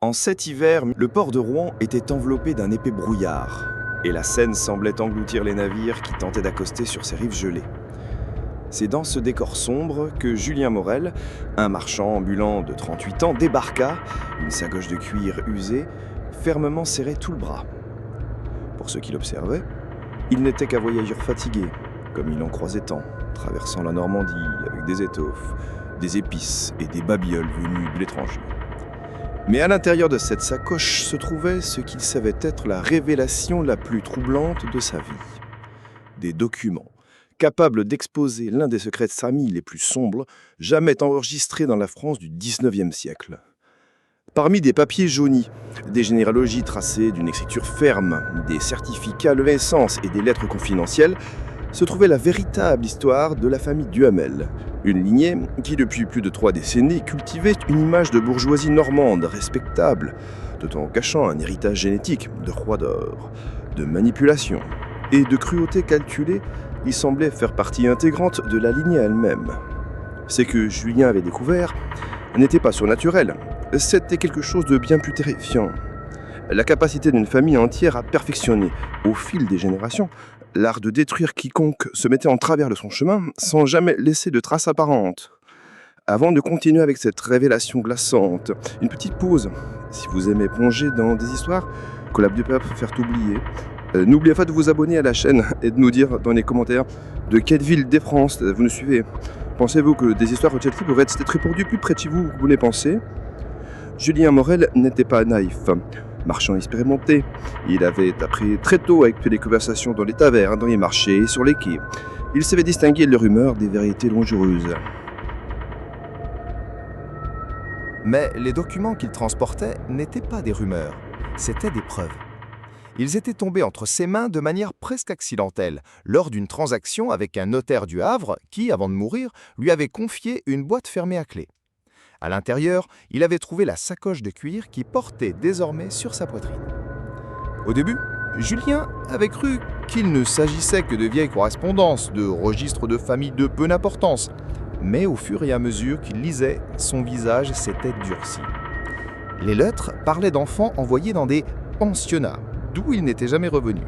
En cet hiver, le port de Rouen était enveloppé d'un épais brouillard, et la Seine semblait engloutir les navires qui tentaient d'accoster sur ses rives gelées. C'est dans ce décor sombre que Julien Morel, un marchand ambulant de 38 ans, débarqua, une sacoche de cuir usée, fermement serrée tout le bras. Pour ceux qui l'observaient, il n'était qu'un voyageur fatigué, comme il en croisait tant, traversant la Normandie avec des étoffes, des épices et des babioles venues de l'étranger. Mais à l'intérieur de cette sacoche se trouvait ce qu'il savait être la révélation la plus troublante de sa vie. Des documents, capables d'exposer l'un des secrets de sa famille les plus sombres, jamais enregistrés dans la France du XIXe siècle. Parmi des papiers jaunis, des généalogies tracées d'une écriture ferme, des certificats de naissance et des lettres confidentielles, se trouvait la véritable histoire de la famille Duhamel, une lignée qui, depuis plus de 3 décennies, cultivait une image de bourgeoisie normande respectable, tout en cachant un héritage génétique de roideur, de manipulation et de cruauté calculée qui semblait faire partie intégrante de la lignée elle-même. Ce que Julien avait découvert n'était pas surnaturel, c'était quelque chose de bien plus terrifiant. La capacité d'une famille entière à perfectionner, au fil des générations, l'art de détruire quiconque se mettait en travers de son chemin sans jamais laisser de traces apparentes. Avant de continuer avec cette révélation glaçante, une petite pause. Si vous aimez plonger dans des histoires que la Bible peut faire oublier, n'oubliez pas de vous abonner à la chaîne et de nous dire dans les commentaires de quelle ville des France vous nous suivez. Pensez-vous que des histoires de Chelsea pourraient être répandues plus près de chez vous que vous les pensez? Julien Morel n'était pas naïf. Marchand expérimenté, il avait appris très tôt à écouter les conversations dans les tavernes, dans les marchés et sur les quais. Il savait distinguer les rumeurs des vérités dangereuses. Mais les documents qu'il transportait n'étaient pas des rumeurs, c'étaient des preuves. Ils étaient tombés entre ses mains de manière presque accidentelle, lors d'une transaction avec un notaire du Havre qui, avant de mourir, lui avait confié une boîte fermée à clé. À l'intérieur, il avait trouvé la sacoche de cuir qui portait désormais sur sa poitrine. Au début, Julien avait cru qu'il ne s'agissait que de vieilles correspondances, de registres de famille de peu d'importance. Mais au fur et à mesure qu'il lisait, son visage s'était durci. Les lettres parlaient d'enfants envoyés dans des pensionnats, d'où il n'était jamais revenu,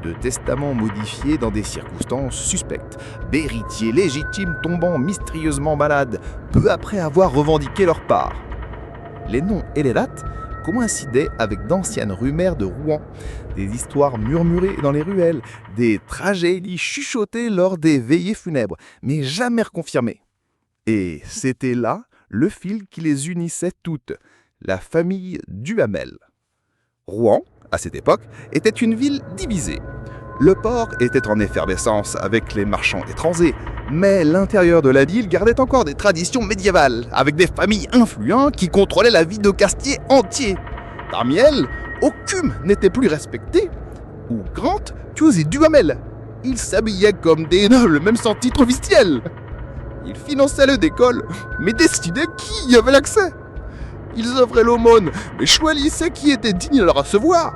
de testaments modifiés dans des circonstances suspectes, d'héritiers légitimes tombant mystérieusement malades, peu après avoir revendiqué leur part. Les noms et les dates coïncidaient avec d'anciennes rumeurs de Rouen, des histoires murmurées dans les ruelles, des tragédies chuchotées lors des veillées funèbres, mais jamais reconfirmées. Et c'était là le fil qui les unissait toutes, la famille Duhamel. Rouen, à cette époque, était une ville divisée. Le port était en effervescence avec les marchands étrangers, mais l'intérieur de la ville gardait encore des traditions médiévales, avec des familles influentes qui contrôlaient la vie de quartiers entiers. Parmi elles, aucune n'était plus respectée ou grande que les Duhamel. Ils s'habillaient comme des nobles, même sans titre officiel. Ils finançaient le décolle, mais décidaient qui y avait l'accès. Ils offraient l'aumône, mais choisissaient qui était digne de la recevoir.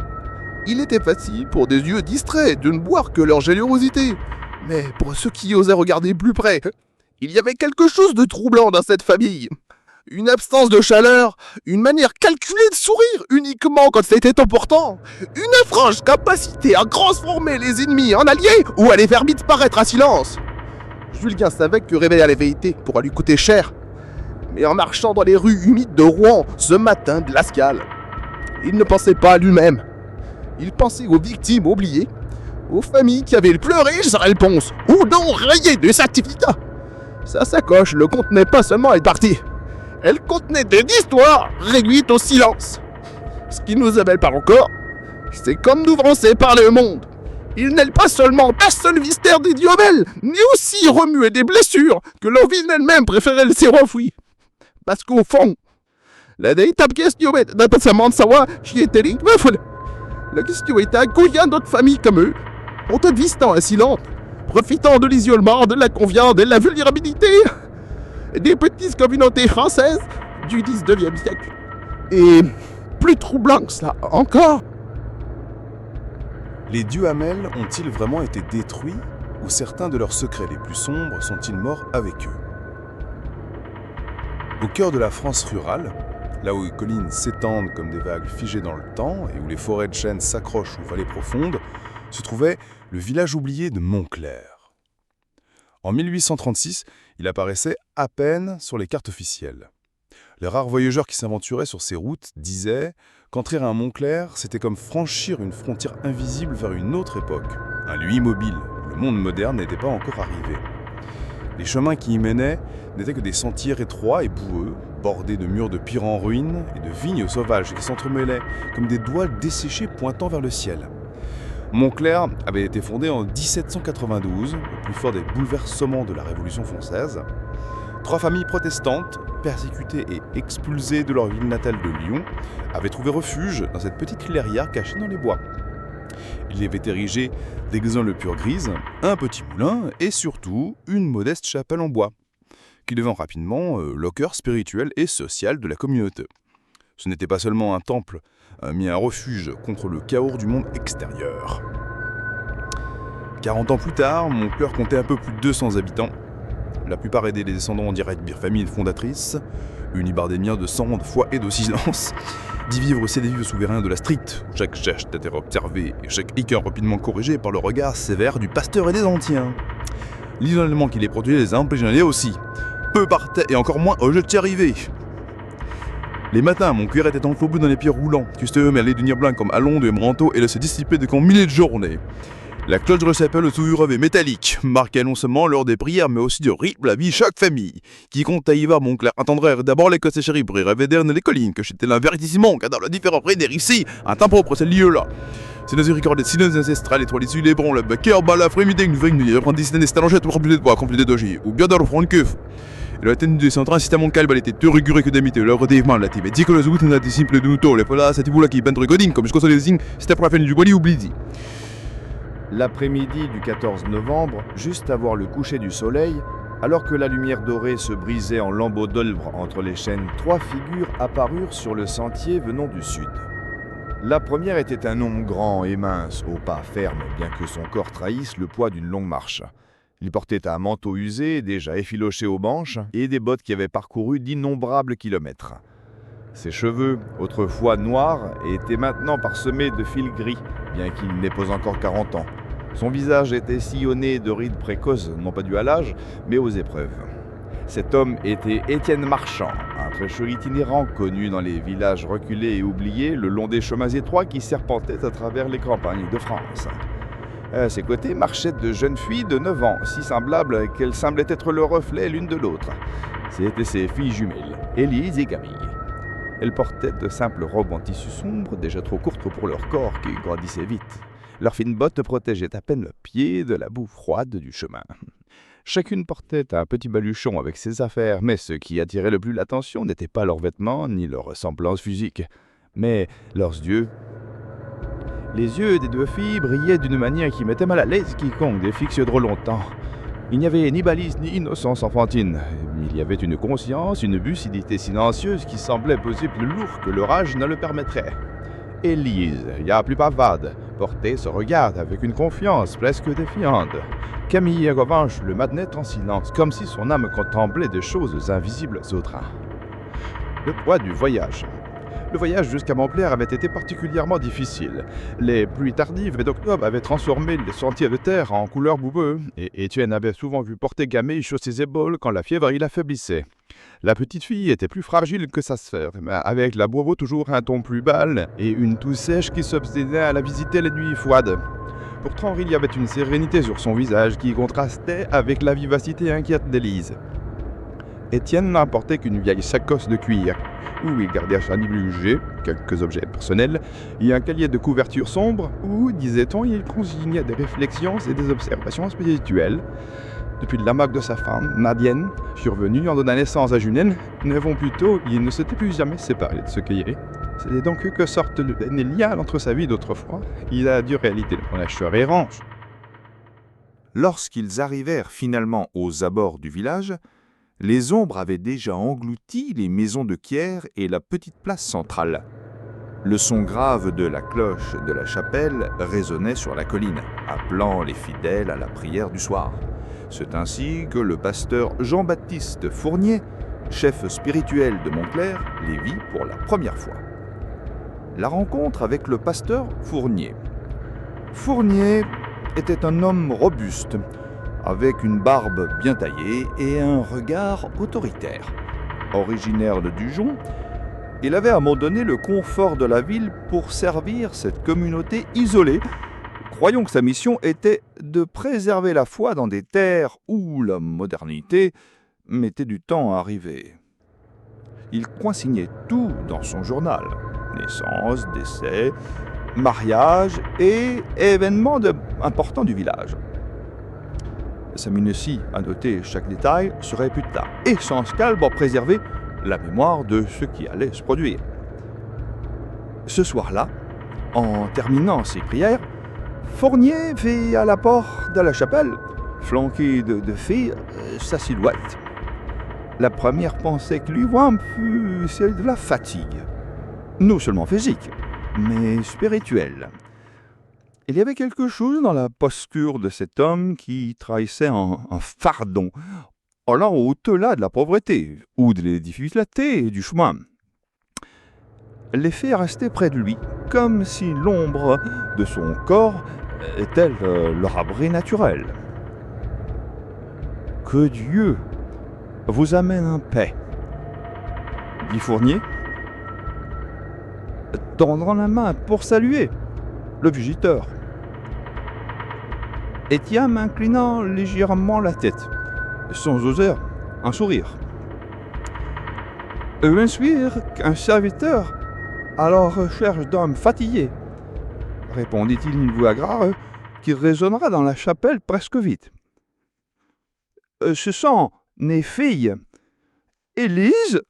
Il était facile pour des yeux distraits de ne boire que leur générosité. Mais pour ceux qui osaient regarder plus près, il y avait quelque chose de troublant dans cette famille. Une absence de chaleur, une manière calculée de sourire uniquement quand c'était important, une étrange capacité à transformer les ennemis en alliés ou à les faire disparaître à silence. Julien savait que révéler la vérité pourrait lui coûter cher. Mais en marchant dans les rues humides de Rouen ce matin glacial, il ne pensait pas à lui-même. Il pensait aux victimes oubliées, aux familles qui avaient pleuré sa réponse ou non rayé de certificats. Sa sacoche ne contenait pas seulement une partie, elle contenait des histoires réduites au silence. Ce qui nous amène pas encore, c'est comme nous Français parler au monde. Il n'est pas seulement un seul mystère des Duhamel, mais aussi remuer des blessures que leur vie elle-même préférait laisser enfouies. Parce qu'au fond, la véritable question est pas seulement de savoir qui était les Duhamel. La question est à combien d'autres familles comme eux ont une vie silente, profitant de l'isolement, de la confiance, de la vulnérabilité des petites communautés françaises du XIXe siècle. Et plus troublant que cela encore. Les Duhamel ont-ils vraiment été détruits ou certains de leurs secrets les plus sombres sont-ils morts avec eux? Au cœur de la France rurale, Là où les collines s'étendent comme des vagues figées dans le temps et où les forêts de chênes s'accrochent aux vallées profondes, se trouvait le village oublié de Montclair. En 1836, il apparaissait à peine sur les cartes officielles. Les rares voyageurs qui s'aventuraient sur ces routes disaient qu'entrer à Montclair, c'était comme franchir une frontière invisible vers une autre époque, un lieu immobile où le monde moderne n'était pas encore arrivé. Les chemins qui y menaient n'étaient que des sentiers étroits et boueux, bordés de murs de pierre en ruine et de vignes sauvages qui s'entremêlaient comme des doigts desséchés pointant vers le ciel. Montclair avait été fondé en 1792, au plus fort des bouleversements de la Révolution française. 3 familles protestantes, persécutées et expulsées de leur ville natale de Lyon, avaient trouvé refuge dans cette petite clairière cachée dans les bois. Il y avait érigé des exemples grises, un petit moulin et surtout une modeste chapelle en bois, qui devint rapidement le cœur spirituel et social de la communauté. Ce n'était pas seulement un temple, mais un refuge contre le chaos du monde extérieur. 40 ans plus tard, Montclair comptait un peu plus de 200 habitants. La plupart étaient des descendants directs de familles fondatrices, unis par des liens de sang, de foi et de silence, d'y vivre ces vieux souverains de la stricte, où chaque geste était observé et chaque écart rapidement corrigé par le regard sévère du pasteur et des anciens. L'isolement qui les produisait les emprisonnait aussi. Peu partaient et encore moins au jeu de arrivé. Les matins, mon cuir était enfourbu dans les pieds roulants, customeux mêlés d'unir blanc comme à Londres et Branto et de se dissiper de milliers de journées. La cloche de la chapelle souillée métallique marquait non seulement l'heure des prières, mais aussi de rythme la vie de chaque famille. Quiconque y va, Montclair entendrait d'abord les cosses chéris pour y rêver les collines, que c'était l'avertissement, car dans le différent des ici, un temps propre ce lieu-là. C'est nos records silence ancestral, étoiles issues les broncs, le cœur bas l'après-midi, une veille, une apprentissage des stalangette pour remplir de bois, complété d'ogier, ou bien dans le front de keuf. Et la tenue de centre système calme, elle était plus rigoureuse que d'amitié, le relativement la type, dit que le zout n'était simple de nous, les polas, cette boule qui peintre godine, comme je console les signes, c'était pour la fin du bois, oublié. L'après-midi du 14 novembre, juste avant le coucher du soleil, alors que la lumière dorée se brisait en lambeaux d'olbre entre les chênes, 3 figures apparurent sur le sentier venant du sud. La première était un homme grand et mince, au pas ferme, bien que son corps trahisse le poids d'une longue marche. Il portait un manteau usé, déjà effiloché aux manches, et des bottes qui avaient parcouru d'innombrables kilomètres. Ses cheveux, autrefois noirs, étaient maintenant parsemés de fils gris, bien qu'il n'ait pas encore 40 ans. Son visage était sillonné de rides précoces, non pas dues à l'âge, mais aux épreuves. Cet homme était Étienne Marchand, un prêcheur itinérant connu dans les villages reculés et oubliés le long des chemins étroits qui serpentaient à travers les campagnes de France. À ses côtés marchaient de jeunes filles de 9 ans, si semblables qu'elles semblaient être le reflet l'une de l'autre. C'étaient ses filles jumelles, Élise et Camille. Elles portaient de simples robes en tissu sombre, déjà trop courtes pour leur corps qui grandissait vite. Leurs fines bottes protégeaient à peine le pied de la boue froide du chemin. Chacune portait un petit baluchon avec ses affaires, mais ce qui attirait le plus l'attention n'était pas leurs vêtements ni leur ressemblance physique, mais leurs yeux. Les yeux des 2 filles brillaient d'une manière qui mettait mal à l'aise quiconque les fixe trop longtemps. Il n'y avait ni balise ni innocence enfantine. Il y avait une conscience, une lucidité silencieuse qui semblait peser plus lourd que leur âge ne le permettrait. Élise, la plus bavarde, portait ce regard avec une confiance presque défiante. Camille, en revanche, le maintenait en silence, comme si son âme contemplait des choses invisibles au train. Le poids du voyage. Le voyage jusqu'à Montclair avait été particulièrement difficile. Les pluies tardives d'octobre avaient transformé les sentiers de terre en couleur boueux, et Étienne avait souvent vu porter Camille sur ses épaules quand la fièvre l'affaiblissait. La petite fille était plus fragile que sa sœur, mais avec la bravo toujours un ton plus bas et une toux sèche qui s'obstinait à la visiter les nuits froides. Pourtant, il y avait une sérénité sur son visage qui contrastait avec la vivacité inquiète d'Élise. Étienne n'emportait qu'une vieille sacoche de cuir, où il gardait sa négligée, quelques objets personnels, et un cahier de couverture sombre où, disait-on, il consignait des réflexions et des observations spirituelles. Depuis la mort de sa femme, Madienne, survenue en donnant naissance à Julien, 9 ans plus tôt, il ne s'était plus jamais séparé de ce cahier. C'était donc que sorte de lien entre sa vie d'autrefois, il a dû réalité le prêcheur errant. Lorsqu'ils arrivèrent finalement aux abords du village, les ombres avaient déjà englouti les maisons de Quières et la petite place centrale. Le son grave de la cloche de la chapelle résonnait sur la colline, appelant les fidèles à la prière du soir. C'est ainsi que le pasteur Jean-Baptiste Fournier, chef spirituel de Montclair, les vit pour la première fois. La rencontre avec le pasteur Fournier. Fournier était un homme robuste, avec une barbe bien taillée et un regard autoritaire. Originaire de Dijon, il avait abandonné le confort de la ville pour servir cette communauté isolée, croyant que sa mission était de préserver la foi dans des terres où la modernité mettait du temps à arriver. Il consignait tout dans son journal, naissance, décès, mariage et événements importants du village. Sa minutie à noter chaque détail se réputa essentielle pour préserver la mémoire de ce qui allait se produire. Ce soir-là, en terminant ses prières, Fournier vit à la porte de la chapelle, flanqué de filles, sa silhouette. La première pensée qui lui vint fut celle de la fatigue, non seulement physique, mais spirituelle. Il y avait quelque chose dans la posture de cet homme qui trahissait un fardeau, allant au-delà de la pauvreté ou des difficultés du chemin. Les filles restaient près de lui, comme si l'ombre de son corps était leur abri naturel. « Que Dieu vous amène en paix », dit Fournier, tendant la main pour saluer le visiteur. Étienne inclinant légèrement la tête, sans oser un sourire. « Bien sûr qu'un serviteur à la recherche d'hommes fatigués, » répondit-il d'une voix grave qui résonnera dans la chapelle presque vide. « Ce sont mes filles, Élise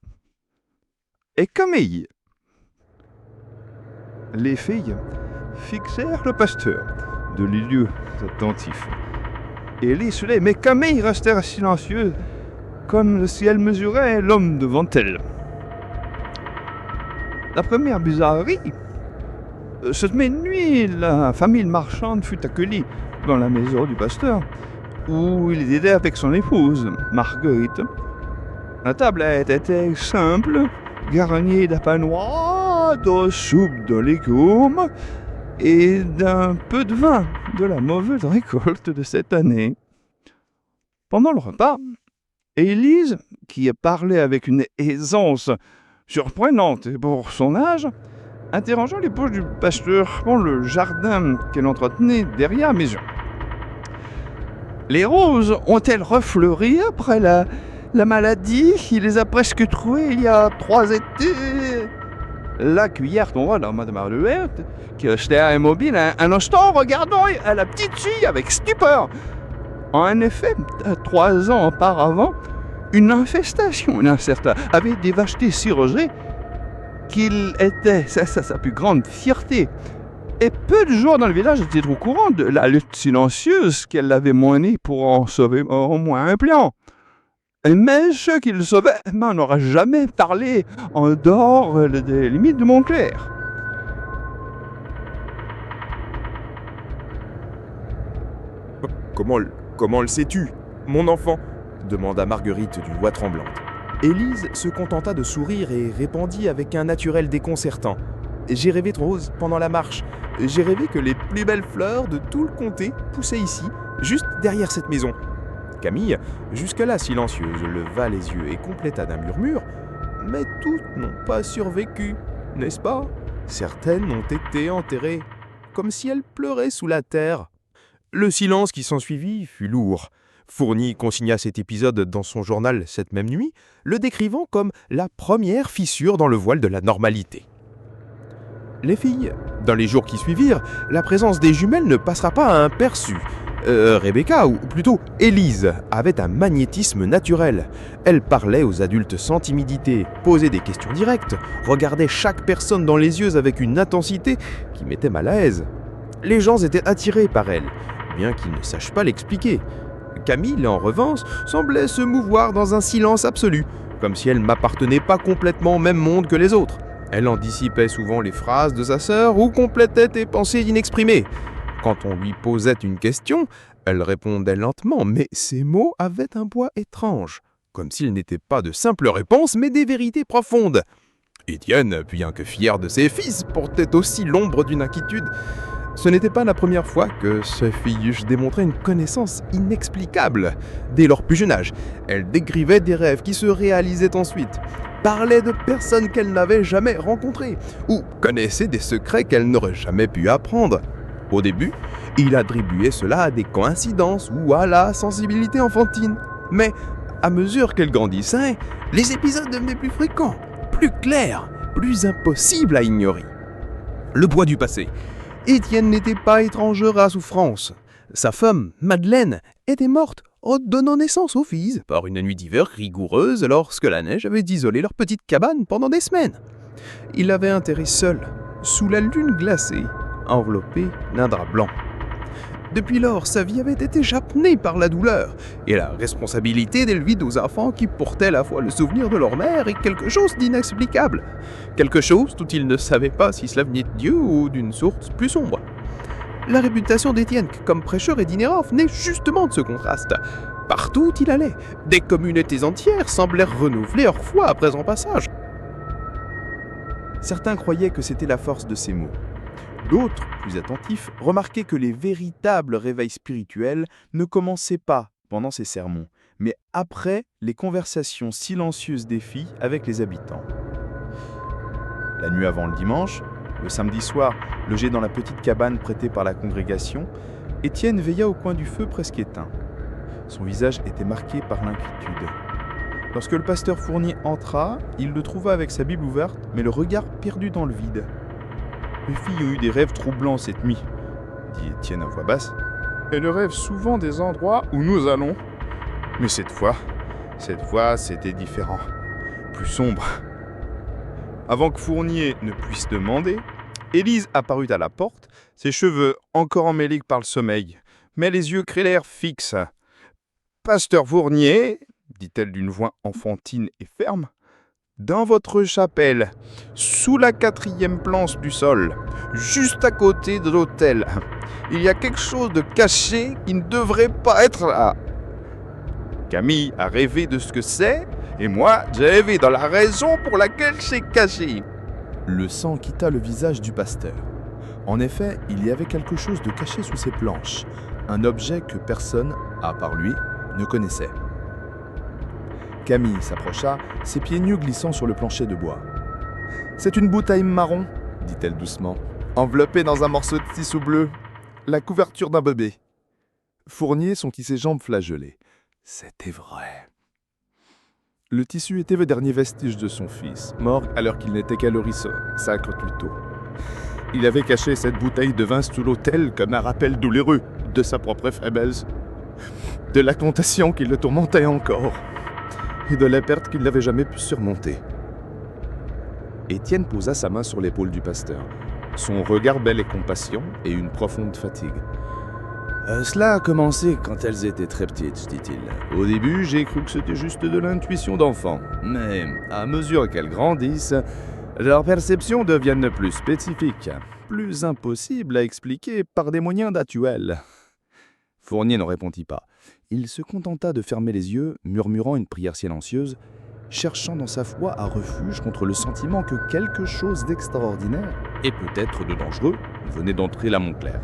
et Camille. » Les filles fixèrent le pasteur de les yeux attentifs. Élise soulait, mais Camille restèrent silencieuses, comme si elle mesurait l'homme devant elle. La première bizarrerie, cette même nuit, la famille marchande fut accueillie dans la maison du pasteur, où il était avec son épouse, Marguerite. La table était simple, garnie d'un pain noir, de soupe de légumes et d'un peu de vin de la mauvaise récolte de cette année. Pendant le repas, Élise, qui parlait avec une aisance surprenante pour son âge, interrogea l'épouse du pasteur dans le jardin qu'elle entretenait derrière la maison. Les roses ont-elles refleuri après la maladie qui les a presque trouées il y a 3 étés? La cuillère tomba dans Madame Arlette, qui restait immobile un instant, regardant à la petite fille avec stupeur. En effet, 3 ans auparavant, une infestation incertaine avait dévasté Roger qu'il était sa plus grande fierté. Et peu de gens dans le village étaient au courant de la lutte silencieuse qu'elle avait menée pour en sauver au moins un plan. Mais ceux qui le sauvaient n'en auraient jamais parlé en dehors des limites de Montclair. Comment le sais-tu, mon enfant ?» demanda Marguerite d'une voix tremblante. Élise se contenta de sourire et répondit avec un naturel déconcertant. « J'ai rêvé de roses pendant la marche. J'ai rêvé que les plus belles fleurs de tout le comté poussaient ici, juste derrière cette maison. » Camille, jusque-là silencieuse, leva les yeux et compléta d'un murmure. « Mais toutes n'ont pas survécu, n'est-ce pas? Certaines ont été enterrées, comme si elles pleuraient sous la terre. » Le silence qui s'ensuivit fut lourd. Fournier consigna cet épisode dans son journal cette même nuit, le décrivant comme la première fissure dans le voile de la normalité. Les filles, dans les jours qui suivirent, la présence des jumelles ne passera pas aperçue. Rebecca, ou plutôt Élise, avait un magnétisme naturel. Elle parlait aux adultes sans timidité, posait des questions directes, regardait chaque personne dans les yeux avec une intensité qui mettait mal à l'aise. Les gens étaient attirés par elle, bien qu'ils ne sachent pas l'expliquer. Camille, en revanche, semblait se mouvoir dans un silence absolu, comme si elle n'appartenait pas complètement au même monde que les autres. Elle anticipait souvent les phrases de sa sœur ou complétait des pensées inexprimées. Quand on lui posait une question, elle répondait lentement, mais ses mots avaient un poids étrange, comme s'ils n'étaient pas de simples réponses, mais des vérités profondes. Étienne, bien que fier de ses fils, portait aussi l'ombre d'une inquiétude. Ce n'était pas la première fois que ce fillejuge démontrait une connaissance inexplicable. Dès leur plus jeune âge, elle décrivait des rêves qui se réalisaient ensuite, parlait de personnes qu'elle n'avait jamais rencontrées, ou connaissait des secrets qu'elle n'aurait jamais pu apprendre. Au début, il attribuait cela à des coïncidences ou à la sensibilité enfantine. Mais à mesure qu'elle grandissait, les épisodes devenaient plus fréquents, plus clairs, plus impossibles à ignorer. Le poids du passé. Étienne n'était pas étranger à la souffrance. Sa femme, Madeleine, était morte, donnant naissance aux filles par une nuit d'hiver rigoureuse lorsque la neige avait isolé leur petite cabane pendant des semaines. Il l'avait enterrée seule, sous la lune glacée, enveloppée d'un drap blanc. Depuis lors, sa vie avait été japonée par la douleur et la responsabilité d'élever deux enfants qui portaient à la fois le souvenir de leur mère et quelque chose d'inexplicable. Quelque chose dont il ne savait pas si cela venait de Dieu ou d'une source plus sombre. La réputation d'Étienne comme prêcheur itinérant venait justement de ce contraste. Partout où il allait, des communautés entières semblaient renouveler leur foi après son passage. Certains croyaient que c'était la force de ces mots. D'autres, plus attentifs, remarquaient que les véritables réveils spirituels ne commençaient pas pendant ces sermons, mais après les conversations silencieuses des filles avec les habitants. La nuit avant le dimanche, le samedi soir, logé dans la petite cabane prêtée par la congrégation, Étienne veilla au coin du feu presque éteint. Son visage était marqué par l'inquiétude. Lorsque le pasteur Fournier entra, il le trouva avec sa Bible ouverte, mais le regard perdu dans le vide. « Les filles ont eu des rêves troublants cette nuit, » dit Étienne à voix basse. « Elles rêvent souvent des endroits où nous allons. Mais cette fois, c'était différent, plus sombre. » Avant que Fournier ne puisse demander, Élise apparut à la porte, ses cheveux encore emmêlés par le sommeil, mais les yeux clairs fixes. « Pasteur Fournier, dit-elle d'une voix enfantine et ferme, dans votre chapelle, sous la 4e planche du sol, juste à côté de l'autel, il y a quelque chose de caché qui ne devrait pas être là. Camille a rêvé de ce que c'est, et moi, j'ai rêvé dans la raison pour laquelle c'est caché. » Le sang quitta le visage du pasteur. En effet, il y avait quelque chose de caché sous ces planches, un objet que personne, à part lui, ne connaissait. Camille s'approcha, ses pieds nus glissant sur le plancher de bois. « C'est une bouteille marron, » dit-elle doucement, enveloppée dans un morceau de tissu bleu, la couverture d'un bébé. Fournier sentit ses jambes flageoler. C'était vrai. Le tissu était le dernier vestige de son fils, mort alors qu'il n'était qu'à l'horizon, 5 ans plus tôt. Il avait caché cette bouteille de vin sous l'autel comme un rappel douloureux de sa propre faiblesse, de la tentation qui le tourmentait encore, et de la perte qu'il n'avait jamais pu surmonter. Étienne posa sa main sur l'épaule du pasteur. Son regard bel et compassion et une profonde fatigue. Cela a commencé quand elles étaient très petites, dit-il. Au début, j'ai cru que c'était juste de l'intuition d'enfant. Mais à mesure qu'elles grandissent, leurs perceptions deviennent plus spécifiques, plus impossibles à expliquer par des moyens naturels. Fournier ne répondit pas. Il se contenta de fermer les yeux, murmurant une prière silencieuse, cherchant dans sa foi un refuge contre le sentiment que quelque chose d'extraordinaire, et peut-être de dangereux, venait d'entrer à Montclair.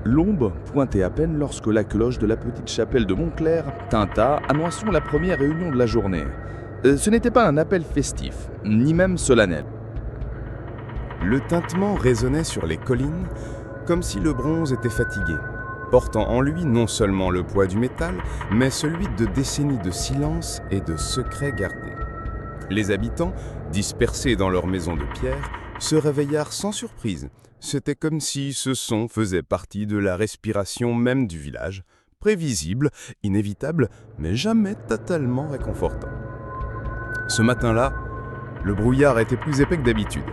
L'aube pointait à peine lorsque la cloche de la petite chapelle de Montclair tinta, annonçant la première réunion de la journée. Ce n'était pas un appel festif, ni même solennel. Le tintement résonnait sur les collines, comme si le bronze était fatigué, portant en lui non seulement le poids du métal, mais celui de décennies de silence et de secrets gardés. Les habitants, dispersés dans leurs maisons de pierre, se réveillèrent sans surprise. C'était comme si ce son faisait partie de la respiration même du village, prévisible, inévitable, mais jamais totalement réconfortant. Ce matin-là, le brouillard était plus épais que d'habitude.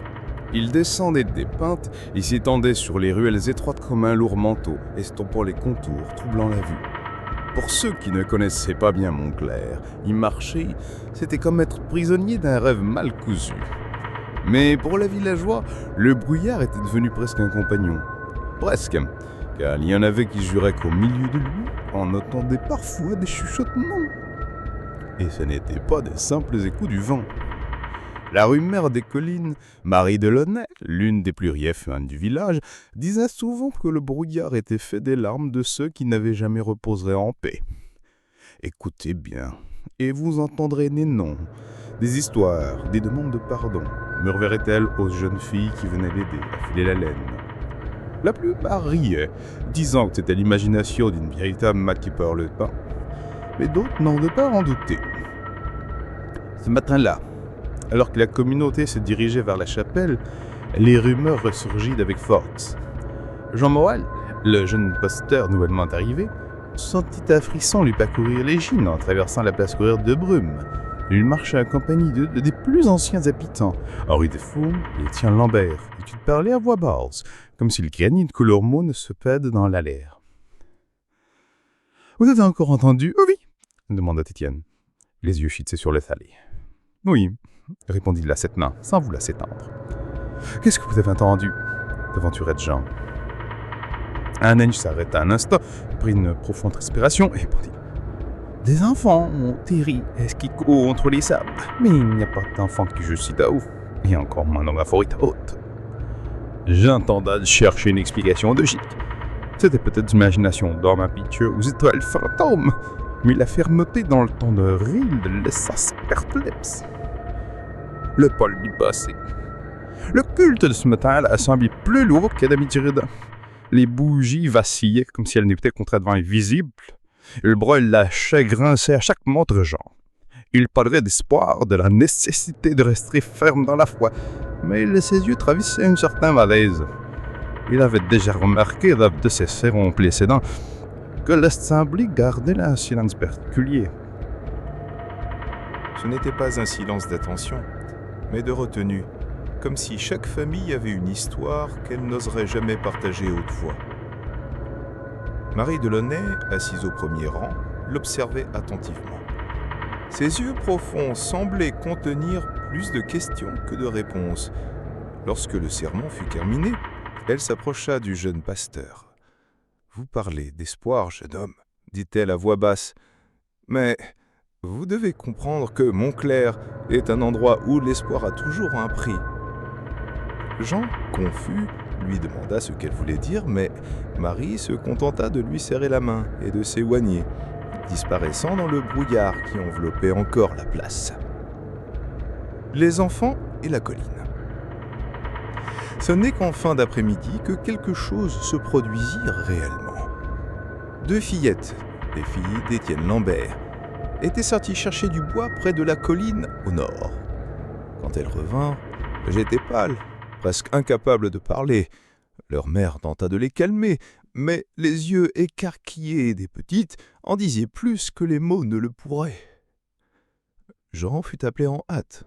Il descendait des pentes et s'étendait sur les ruelles étroites comme un lourd manteau, estompant les contours, troublant la vue. Pour ceux qui ne connaissaient pas bien Montclair, y marcher, c'était comme être prisonnier d'un rêve mal cousu. Mais pour les villageois, le brouillard était devenu presque un compagnon. Presque, car il y en avait qui juraient qu'au milieu de lui, on entendait parfois des chuchotements. et ce n'étaient pas des simples échos du vent. La rumeur des collines, Marie Delaunay, l'une des plus rieffunes du village, disait souvent que le brouillard était fait des larmes de ceux qui n'avaient jamais reposé en paix. Écoutez bien, et vous entendrez des noms, des histoires, des demandes de pardon, murmurait-elle aux jeunes filles qui venaient l'aider à filer la laine. La plupart riaient, disant que c'était l'imagination d'une véritable mat qui perd le temps, mais d'autres n'en devaient pas en douter. Ce matin-là, alors que la communauté se dirigeait vers la chapelle, les rumeurs ressurgirent avec force. Jean Morel, le jeune pasteur nouvellement arrivé, sentit un frisson lui parcourir les gînes en traversant la place courante de Brume. Il marchait accompagné des plus anciens habitants, Henri Defour et Étienne Lambert, et il parlait à voix basse, comme s'il craignait que leurs mots ne se perdent dans l'air. « Vous avez encore entendu ?»« Oh oui !» demanda Étienne, les yeux fixés sur le salé. « Oui », répondit la sept mains, sans vouloir s'étendre. « Qu'est-ce que vous avez entendu ?» s'aventurait Jean. Un ange s'arrêta un instant, prit une profonde respiration et répondit. « Des enfants ont terri ce qui court entre les sables, mais il n'y a pas d'enfants qui jouent si haut, et encore moins dans la forêt haute. » J'entendais chercher une explication logique. C'était peut-être l'imagination d'hommes impétueux aux étoiles fantômes, mais la fermeté dans le ton de rire le laissa perplexe. Le pôle du passé. Le culte de ce matin-là semblait plus lourd que d'habitude. Les bougies vacillaient comme si elles n'étaient qu'un trait de vent invisible. Le brûle lâchait, grinçait à chaque montre Jean. Il parlait d'espoir, de la nécessité de rester ferme dans la foi, mais ses yeux traversaient un certain malaise. Il avait déjà remarqué lors de ses sermons précédents que l'assemblée gardait un silence particulier. Ce n'était pas un silence d'attention, mais de retenue, comme si chaque famille avait une histoire qu'elle n'oserait jamais partager haute voix. Marie Delaunay, assise au premier rang, l'observait attentivement. Ses yeux profonds semblaient contenir plus de questions que de réponses. Lorsque le sermon fut terminé, elle s'approcha du jeune pasteur. « Vous parlez d'espoir, jeune homme, » dit-elle à voix basse. « Mais vous devez comprendre que Montclair est un endroit où l'espoir a toujours un prix. » Jean, confus, lui demanda ce qu'elle voulait dire, mais Marie se contenta de lui serrer la main et de s'éloigner, disparaissant dans le brouillard qui enveloppait encore la place. Les enfants et la colline. Ce n'est qu'en fin d'après-midi que quelque chose se produisit réellement. Deux fillettes, les filles d'Étienne Lambert, étaient sorties chercher du bois près de la colline au nord. Quand elles revinrent, j'étais pâle, presque incapable de parler. Leur mère tenta de les calmer, mais les yeux écarquillés des petites en disaient plus que les mots ne le pourraient. Jean fut appelé en hâte.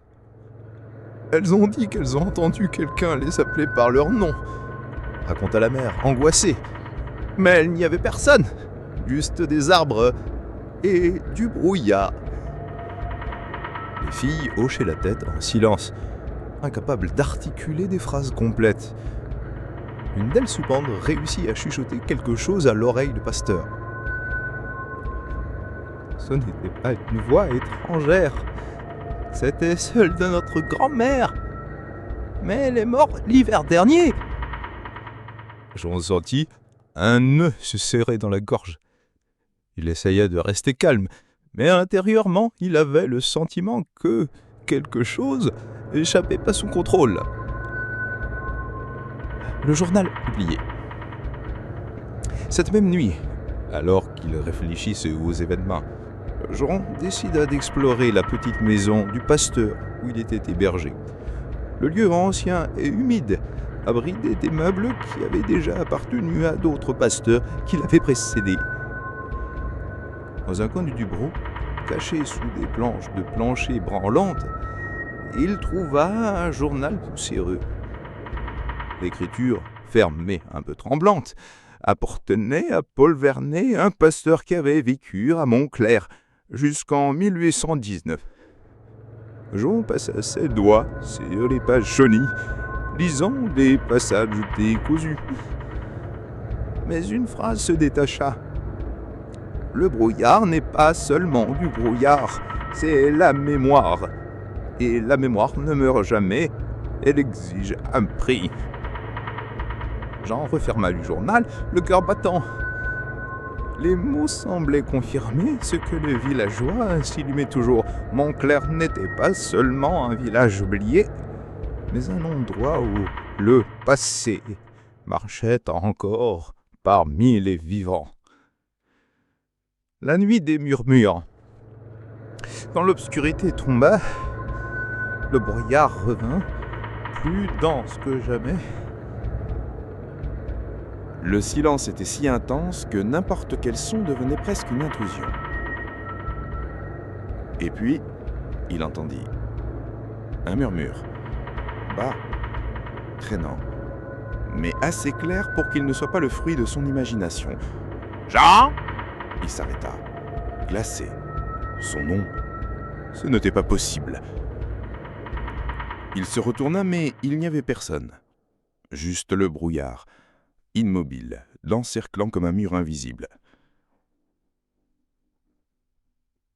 Elles ont dit qu'elles ont entendu quelqu'un les appeler par leur nom, raconta la mère, angoissée. Mais il n'y avait personne, juste des arbres et du brouillard. Les filles hochaient la tête en silence, incapables d'articuler des phrases complètes. Une d'elles cependant réussit à chuchoter quelque chose à l'oreille du pasteur. Ce n'était pas une voix étrangère. C'était celle de notre grand-mère. Mais elle est morte l'hiver dernier. J'en sentis un nœud se serrer dans la gorge. Il essaya de rester calme, mais intérieurement, il avait le sentiment que quelque chose échappait à son contrôle. Le journal publié. Cette même nuit, alors qu'il réfléchissait aux événements, Jean décida d'explorer la petite maison du pasteur où il était hébergé. Le lieu ancien et humide abritait des meubles qui avaient déjà appartenu à d'autres pasteurs qui l'avaient précédé. Dans un coin du Dubrow, caché sous des planches de plancher branlantes, il trouva un journal poussiéreux. L'écriture, ferme mais un peu tremblante, appartenait à Paul Vernet, un pasteur qui avait vécu à Montclair jusqu'en 1819. Jean passa ses doigts sur les pages jaunies, lisant des passages décousus. Mais une phrase se détacha. « Le brouillard n'est pas seulement du brouillard, c'est la mémoire. Et la mémoire ne meurt jamais, elle exige un prix. » Jean referma le journal, le cœur battant. Les mots semblaient confirmer ce que le villageois insinuait toujours. Montclair n'était pas seulement un village oublié, mais un endroit où le passé marchait encore parmi les vivants. La nuit des murmures. Quand l'obscurité tomba, le brouillard revint, plus dense que jamais. Le silence était si intense que n'importe quel son devenait presque une intrusion. Et puis, il entendit un murmure, bas, traînant, mais assez clair pour qu'il ne soit pas le fruit de son imagination. « Jean !» Il s'arrêta, glacé. Son nom, ce n'était pas possible. Il se retourna, mais il n'y avait personne. Juste le brouillard, immobile, l'encerclant comme un mur invisible.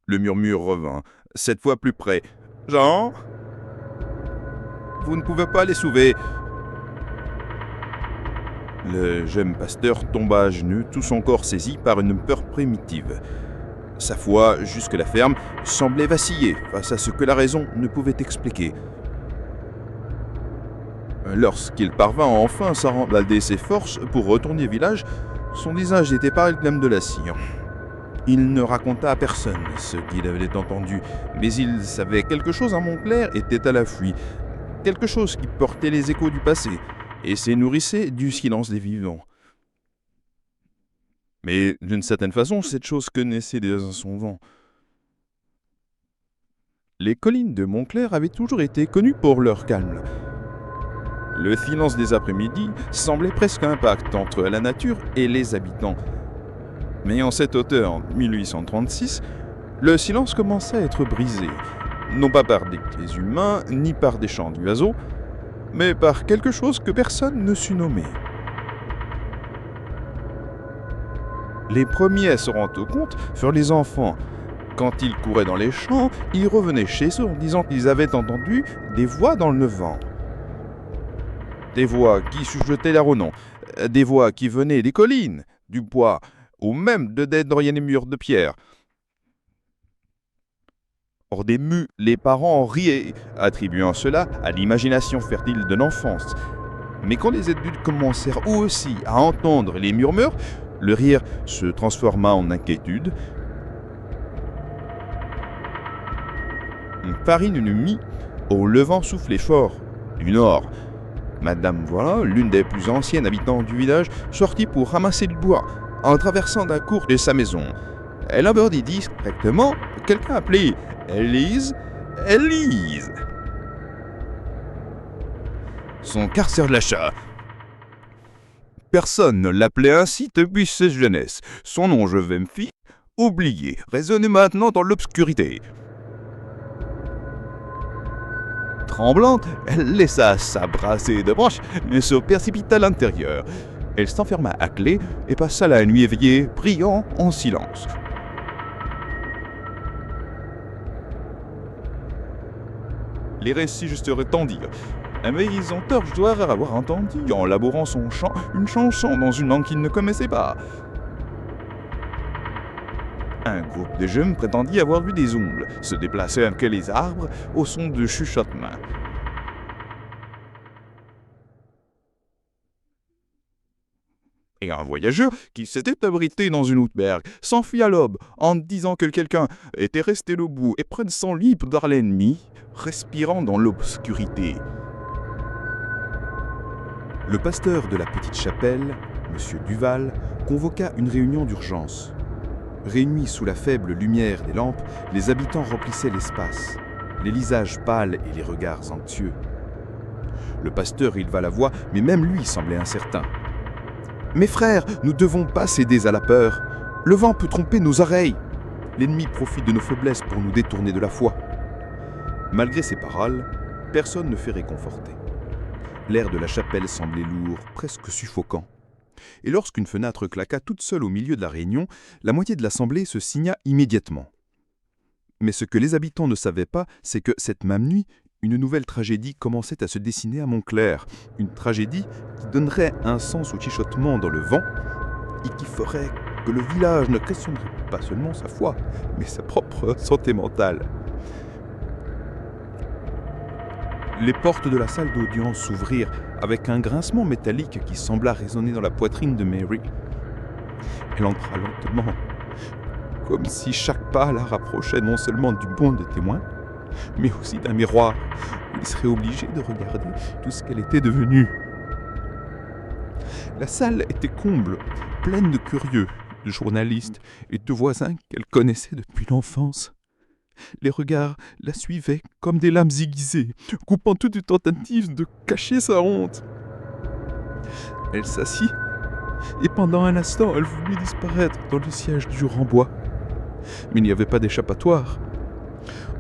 Le murmure revint, cette fois plus près. « Jean ? Vous ne pouvez pas les sauver !» Le jeune pasteur tomba à genoux, tout son corps saisi par une peur primitive. Sa foi, jusque la ferme, semblait vaciller face à ce que la raison ne pouvait expliquer. Lorsqu'il parvint enfin à s'embalder ses forces pour retourner au village, son visage était pâle comme de la cire. Il ne raconta à personne ce qu'il avait entendu, mais il savait quelque chose à Montclair était à l'affût, quelque chose qui portait les échos du passé et se nourrissait du silence des vivants. Mais d'une certaine façon, cette chose connaissait déjà son vent. Les collines de Montclair avaient toujours été connues pour leur calme. Le silence des après-midi semblait presque un pacte entre la nature et les habitants. Mais en cette hauteur, en 1836, le silence commençait à être brisé, non pas par des cris humains, ni par des chants d'oiseaux, mais par quelque chose que personne ne sut nommer. Les premiers à se rendre compte furent les enfants. Quand ils couraient dans les champs, ils revenaient chez eux en disant qu'ils avaient entendu des voix dans le vent. Des voix qui chuchotaient leur nom, des voix qui venaient des collines, du bois, ou même de derrière les murs de pierre. Hors des mues, les parents riaient, attribuant cela à l'imagination fertile de l'enfance. Mais quand les adultes commencèrent eux aussi à entendre les murmures, le rire se transforma en inquiétude. Paris une nuit, au levant soufflait fort, du nord. Madame Voilà, l'une des plus anciennes habitantes du village, sortit pour ramasser du bois, en traversant d'un cours de sa maison. Elle abordit discrètement, quelqu'un appelait « Élise, Élise !» Son cœur se relâcha. Personne ne l'appelait ainsi depuis sa jeunesse. Son nom, je vais me fier, oublié, résonnait maintenant dans l'obscurité. Tremblante, elle laissa sa brassée de branches et se précipita à l'intérieur. Elle s'enferma à clé et passa la nuit éveillée, priant en silence. Les récits se retendirent. Un paysan torche doit avoir entendu, en labourant son champ, une chanson dans une langue qu'il ne connaissait pas. Un groupe de jeunes prétendit avoir vu des ombres se déplacer entre les arbres au son de chuchotements. Et un voyageur qui s'était abrité dans une auberge s'enfuit à l'aube en disant que quelqu'un était resté debout et près de son lit dans l'ennemi, respirant dans l'obscurité. Le pasteur de la petite chapelle, M. Duval, convoqua une réunion d'urgence. Réunis sous la faible lumière des lampes, les habitants remplissaient l'espace, les visages pâles et les regards anxieux. Le pasteur éleva la voix, mais même lui semblait incertain. « Mes frères, nous ne devons pas céder à la peur. Le vent peut tromper nos oreilles. L'ennemi profite de nos faiblesses pour nous détourner de la foi. » Malgré ces paroles, personne ne fut réconforté. L'air de la chapelle semblait lourd, presque suffocant. Et lorsqu'une fenêtre claqua toute seule au milieu de la réunion, la moitié de l'assemblée se signa immédiatement. Mais ce que les habitants ne savaient pas, c'est que cette même nuit, une nouvelle tragédie commençait à se dessiner à Montclair. Une tragédie qui donnerait un sens au chuchotement dans le vent et qui ferait que le village ne questionnerait pas seulement sa foi, mais sa propre santé mentale. Les portes de la salle d'audience s'ouvrirent avec un grincement métallique qui sembla résonner dans la poitrine de Mary. Elle entra lentement, comme si chaque pas la rapprochait non seulement du banc de témoins, mais aussi d'un miroir où il serait obligé de regarder tout ce qu'elle était devenue. La salle était comble, pleine de curieux, de journalistes et de voisins qu'elle connaissait depuis l'enfance. Les regards la suivaient comme des lames aiguisées, coupant toute tentative de cacher sa honte. Elle s'assit, et pendant un instant, elle voulut disparaître dans le siège dur en bois. Mais il n'y avait pas d'échappatoire.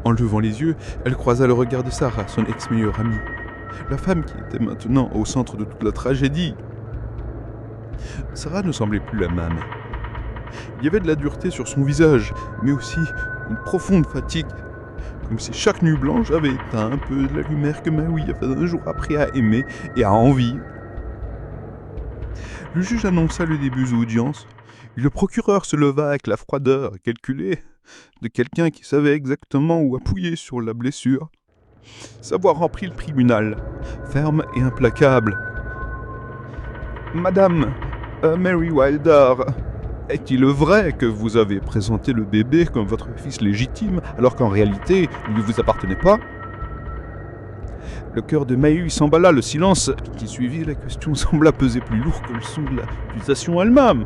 En levant les yeux, elle croisa le regard de Sarah, son ex-meilleure amie, la femme qui était maintenant au centre de toute la tragédie. Sarah ne semblait plus la même. Il y avait de la dureté sur son visage, mais aussi une profonde fatigue, comme si chaque nuit blanche avait éteint un peu de la lumière que Mary avait un jour appris à aimer et à envier. Le juge annonça le début de l'audience, et le procureur se leva avec la froideur calculée de quelqu'un qui savait exactement où appuyer sur la blessure. Sa voix remplit le tribunal, ferme et implacable. « Madame, Mary Wilder, est-il vrai que vous avez présenté le bébé comme votre fils légitime, alors qu'en réalité, il ne vous appartenait pas ?» Le cœur de Mary s'emballa, le silence qui suivit la question sembla peser plus lourd que le son de l'accusation elle-même.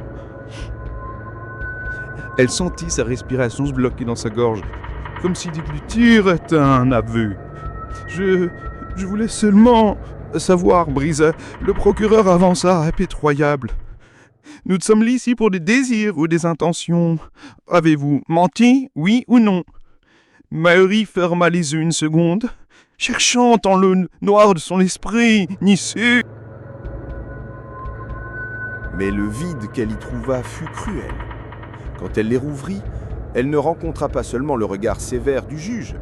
Elle sentit sa respiration se bloquer dans sa gorge, comme si déglutir était un aveu. Je voulais seulement savoir, brisa. Le procureur avança, impétroyable. Nous sommes ici pour des désirs ou des intentions. Avez-vous menti, oui ou non? Mary ferma les yeux une seconde, cherchant dans le noir de son esprit, ni su. Mais le vide qu'elle y trouva fut cruel. Quand elle les rouvrit, elle ne rencontra pas seulement le regard sévère du juge,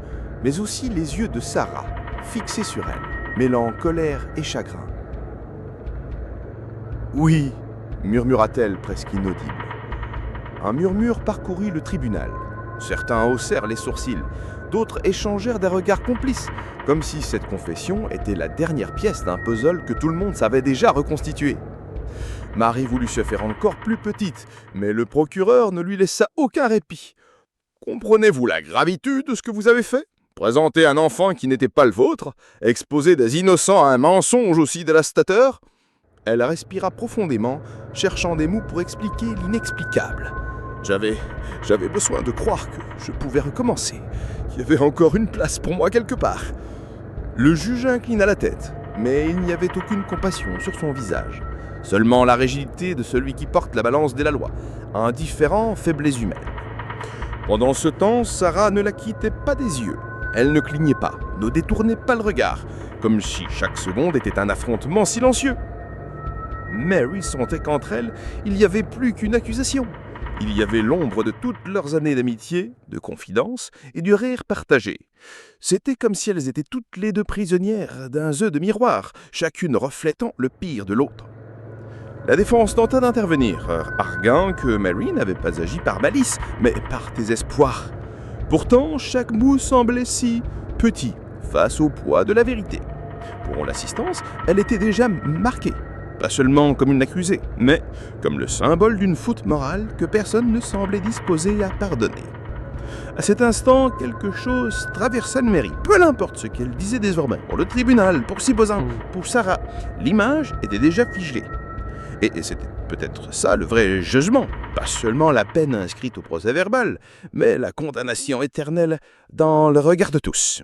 mais aussi les yeux de Sarah, fixés sur elle, mêlant colère et chagrin. « Oui », murmura-t-elle presque inaudible. Un murmure parcourut le tribunal. Certains haussèrent les sourcils, d'autres échangèrent des regards complices, comme si cette confession était la dernière pièce d'un puzzle que tout le monde savait déjà reconstituer. Marie voulut se faire encore plus petite, mais le procureur ne lui laissa aucun répit. « Comprenez-vous la gravité de ce que vous avez fait ? Présenter un enfant qui n'était pas le vôtre, exposer des innocents à un mensonge aussi dévastateur ?» Elle respira profondément, cherchant des mots pour expliquer l'inexplicable. J'avais besoin de croire que je pouvais recommencer, qu'il y avait encore une place pour moi quelque part. Le juge inclina la tête, mais il n'y avait aucune compassion sur son visage. Seulement la rigidité de celui qui porte la balance de la loi, indifférent, faiblesse humaine. Pendant ce temps, Sarah ne la quittait pas des yeux. Elle ne clignait pas, ne détournait pas le regard, comme si chaque seconde était un affrontement silencieux. Mary sentait qu'entre elles, il n'y avait plus qu'une accusation. Il y avait l'ombre de toutes leurs années d'amitié, de confidence et du rire partagé. C'était comme si elles étaient toutes les deux prisonnières d'un jeu de miroir, chacune reflétant le pire de l'autre. La défense tenta d'intervenir, arguant que Mary n'avait pas agi par malice, mais par désespoir. Pourtant, chaque mot semblait si petit face au poids de la vérité. Pour l'assistance, elle était déjà marquée, pas seulement comme une accusée, mais comme le symbole d'une faute morale que personne ne semblait disposé à pardonner. À cet instant, quelque chose traversa le Mary, peu importe ce qu'elle disait désormais, pour le tribunal, pour Sibozan, pour Sarah, l'image était déjà figée. Et c'était peut-être ça le vrai jugement, pas seulement la peine inscrite au procès-verbal, mais la condamnation éternelle dans le regard de tous.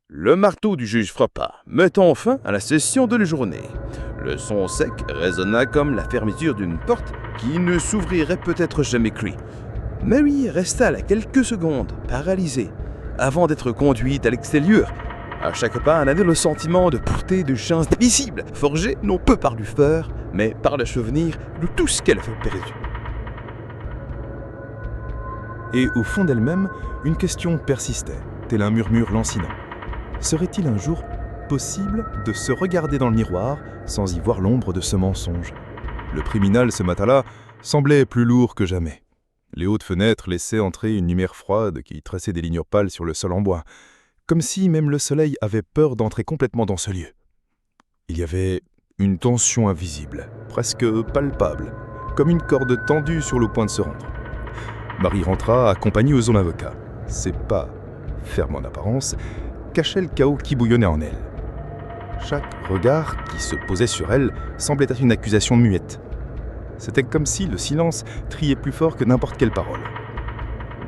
Le marteau du juge frappa, mettant fin à la session de la journée. Le son sec résonna comme la fermeture d'une porte qui ne s'ouvrirait peut-être jamais plus. Mary resta là quelques secondes, paralysée, avant d'être conduite à l'extérieur. À chaque pas, elle avait le sentiment de porter de chances difficiles, forgées non peu par du fer, mais par le souvenir de tout ce qu'elle avait perdu. Et au fond d'elle-même, une question persistait, tel un murmure lancinant. Serait-il un jour possible de se regarder dans le miroir sans y voir l'ombre de ce mensonge? Le criminal, ce matin-là, semblait plus lourd que jamais. Les hautes fenêtres laissaient entrer une lumière froide qui traçait des lignes pâles sur le sol en bois, comme si même le soleil avait peur d'entrer complètement dans ce lieu. Il y avait une tension invisible, presque palpable, comme une corde tendue sur le point de se rendre. Marie rentra accompagnée de son avocat. Ses pas, fermes en apparence, cachaient le chaos qui bouillonnait en elle. Chaque regard qui se posait sur elle semblait être une accusation muette. C'était comme si le silence triait plus fort que n'importe quelle parole.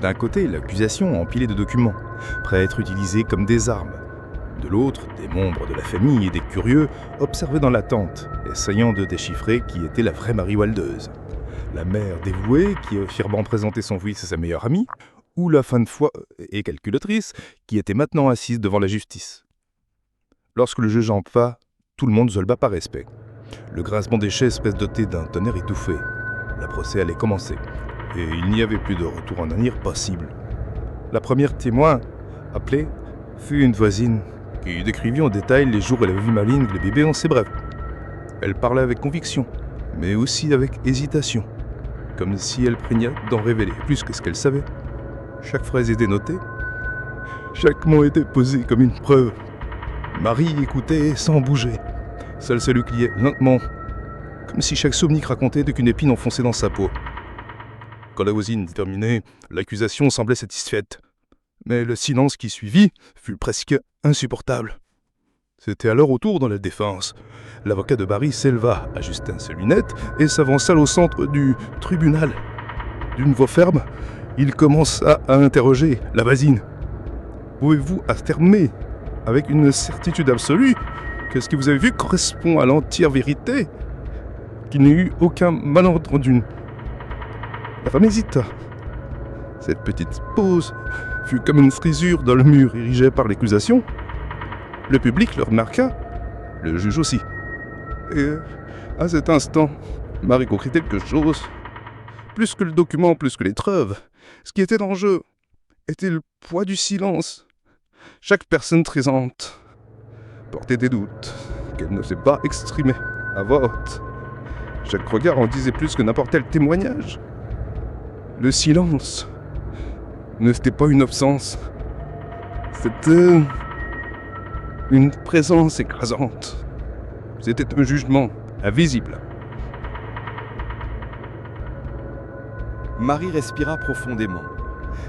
D'un côté, l'accusation empilée de documents, prêts à être utilisés comme des armes. De l'autre, des membres de la famille et des curieux observaient dans l'attente, essayant de déchiffrer qui était la vraie Marie Waldeuse. La mère dévouée qui fièrement présentait son fils à sa meilleure amie, ou la fin de foi et calculatrice qui était maintenant assise devant la justice. Lorsque le juge entra, tout le monde se leva par respect. Le grincement des chaises doté d'un tonnerre étouffé. La procès allait commencer, et il n'y avait plus de retour en arrière possible. La première témoin, appelée, fut une voisine qui décrivit en détail les jours où elle avait vu Maline et le bébé en ses brèves. Elle parlait avec conviction, mais aussi avec hésitation, comme si elle craignait d'en révéler plus que ce qu'elle savait. Chaque phrase était notée, chaque mot était posé comme une preuve. Marie écoutait sans bouger. Seul celui qui liait lentement, comme si chaque somnique racontait qu'une épine enfonçait dans sa peau. Quand la voisine eut terminé, l'accusation semblait satisfaite. Mais le silence qui suivit fut presque insupportable. C'était alors au tour de la défense. L'avocat de Marie s'éleva, ajusta ses lunettes et s'avança au centre du tribunal. D'une voix ferme, il commença à interroger la voisine. « Pouvez-vous affirmer avec une certitude absolue que ce que vous avez vu correspond à l'entière vérité, qu'il n'y eut aucun malentendu ?» La femme hésita. Cette petite pause fut comme une frisure dans le mur érigé par l'accusation. Le public le remarqua, le juge aussi. Et à cet instant, Marie comprit quelque chose. Plus que le document, plus que les preuves, ce qui était en jeu était le poids du silence. Chaque personne présente portait des doutes qu'elle ne s'est pas exprimés à voix haute. Chaque regard en disait plus que n'importe quel témoignage. Le silence ne c'était pas une absence, c'était une présence écrasante. C'était un jugement invisible. Marie respira profondément.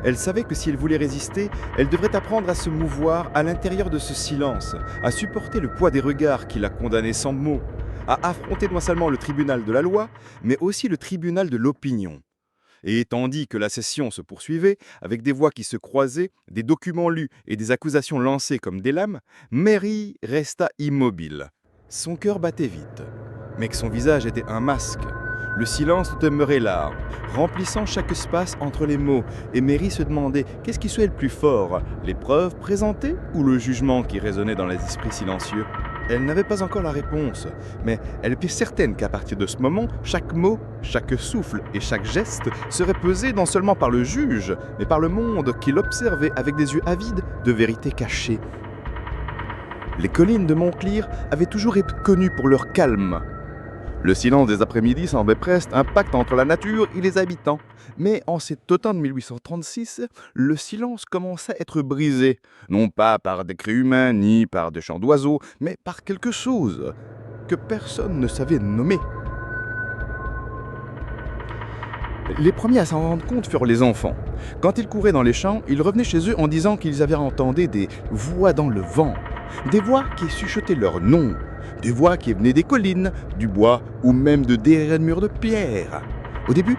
Elle savait que si elle voulait résister, elle devrait apprendre à se mouvoir à l'intérieur de ce silence, à supporter le poids des regards qui la condamnaient sans mots, à affronter non seulement le tribunal de la loi, mais aussi le tribunal de l'opinion. Et tandis que la session se poursuivait, avec des voix qui se croisaient, des documents lus et des accusations lancées comme des lames, Mary resta immobile. Son cœur battait vite, mais que son visage était un masque. Le silence demeurait là, remplissant chaque espace entre les mots, et Mary se demandait qu'est-ce qui soit le plus fort, les preuves présentées ou le jugement qui résonnait dans les esprits silencieux. Elle n'avait pas encore la réponse, mais elle était certaine qu'à partir de ce moment, chaque mot, chaque souffle et chaque geste serait pesé non seulement par le juge, mais par le monde qui l'observait avec des yeux avides de vérité cachée. Les collines de Montclair avaient toujours été connues pour leur calme. Le silence des après-midi semblait presque un pacte entre la nature et les habitants. Mais en cet automne 1836, le silence commençait à être brisé, non pas par des cris humains ni par des chants d'oiseaux, mais par quelque chose que personne ne savait nommer. Les premiers à s'en rendre compte furent les enfants. Quand ils couraient dans les champs, ils revenaient chez eux en disant qu'ils avaient entendu des voix dans le vent, des voix qui chuchotaient leur nom, des voix qui venaient des collines, du bois ou même de derrière le mur de pierre. Au début,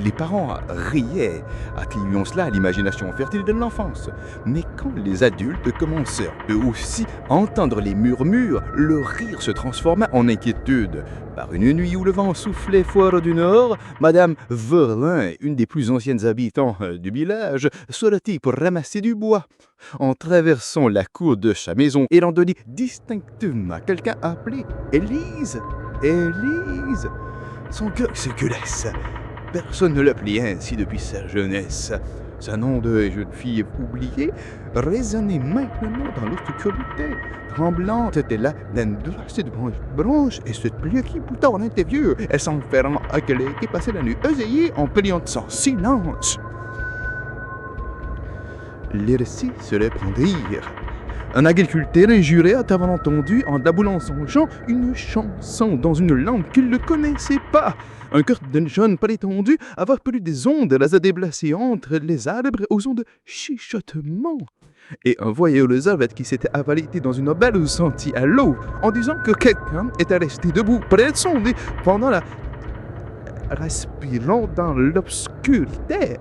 les parents riaient, attribuant cela à l'imagination fertile de l'enfance. Mais quand les adultes commencèrent eux aussi à entendre les murmures, le rire se transforma en inquiétude. Par une nuit où le vent soufflait fort du nord, Madame Verlin, une des plus anciennes habitants du village, sortit pour ramasser du bois. En traversant la cour de sa maison, elle entendit distinctement quelqu'un appeler « Élise! Élise !» Son cœur se glaça. personne ne l'appelait ainsi depuis sa jeunesse. Sa nom de jeune fille oubliée résonnait maintenant dans l'obscurité. Tremblante était là, l'endurcée de branche et cette pluie qui pourtant était vieux. Elle s'enferma à quelqu'un qui passait la nuit œillée en pliant son silence. Les récits se répandirent. Un agriculteur jurait avoir entendu en aboulant son champ une chanson dans une langue qu'il ne connaissait pas. Un cœur d'un jeune prétendu avoir perdu des ondes les a déplacées entre les arbres aux ondes chuchotement. Et un voyeur les qui s'était avalé dans une auberge sentit à l'eau en disant que quelqu'un était resté debout près de son nez pendant la respirant dans l'obscurité.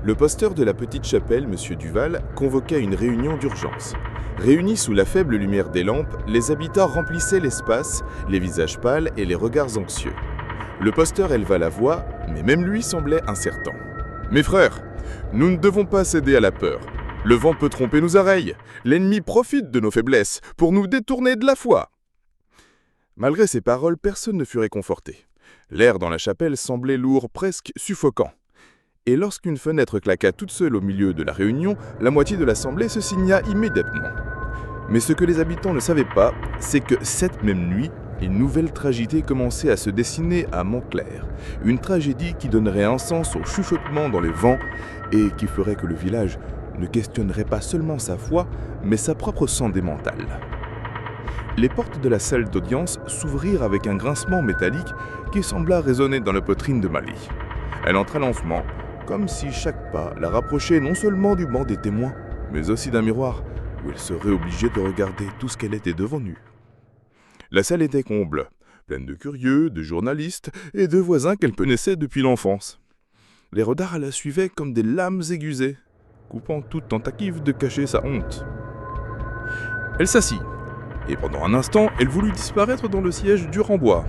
Le pasteur de la petite chapelle, M. Duval, convoqua une réunion d'urgence. Réunis sous la faible lumière des lampes, les habitants remplissaient l'espace, les visages pâles et les regards anxieux. Le pasteur éleva la voix, mais même lui semblait incertain. « Mes frères, nous ne devons pas céder à la peur. Le vent peut tromper nos oreilles. L'ennemi profite de nos faiblesses pour nous détourner de la foi. » Malgré ces paroles, personne ne fut réconforté. L'air dans la chapelle semblait lourd, presque suffocant. Et lorsqu'une fenêtre claqua toute seule au milieu de la réunion, la moitié de l'assemblée se signa immédiatement. Mais ce que les habitants ne savaient pas, c'est que cette même nuit, une nouvelle tragédie commençait à se dessiner à Montclair. Une tragédie qui donnerait un sens au chuchotement dans les vents et qui ferait que le village ne questionnerait pas seulement sa foi, mais sa propre santé mentale. Les portes de la salle d'audience s'ouvrirent avec un grincement métallique qui sembla résonner dans la poitrine de Mali. Elle entra lentement, comme si chaque pas la rapprochait non seulement du banc des témoins, mais aussi d'un miroir, où elle serait obligée de regarder tout ce qu'elle était devenue. La salle était comble, pleine de curieux, de journalistes et de voisins qu'elle connaissait depuis l'enfance. Les regards la suivaient comme des lames aiguisées, coupant toute tentative de cacher sa honte. Elle s'assit, et pendant un instant, elle voulut disparaître dans le siège dur en bois,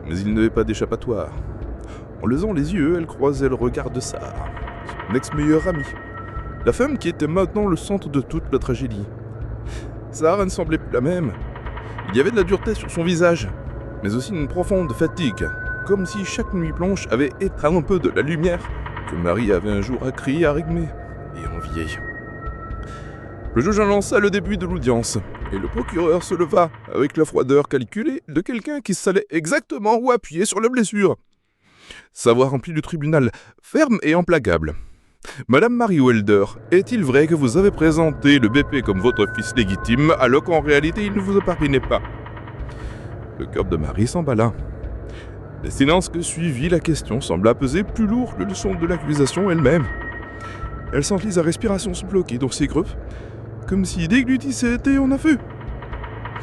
mais il n'y avait pas d'échappatoire. En levant les yeux, elle croisait le regard de Sarah, son ex-meilleure amie, la femme qui était maintenant le centre de toute la tragédie. Sarah ne semblait plus la même. Il y avait de la dureté sur son visage, mais aussi une profonde fatigue, comme si chaque nuit blanche avait éteint un peu de la lumière que Marie avait un jour accrue, arrêtée et enviée. Le juge annonça le début de l'audience, et le procureur se leva avec la froideur calculée de quelqu'un qui savait exactement où appuyer sur la blessure. Sa voix remplit le tribunal, ferme et implacable. « Madame Marie Welder, est-il vrai que vous avez présenté le BP comme votre fils légitime, alors qu'en réalité il ne vous appartenait pas ?» Le cœur de Marie s'emballa. Le silence que suivit la question sembla peser plus lourd que le son de l'accusation elle-même. Elle sentit sa respiration se bloquer dans ses griffes, comme si déglutissait était en affût.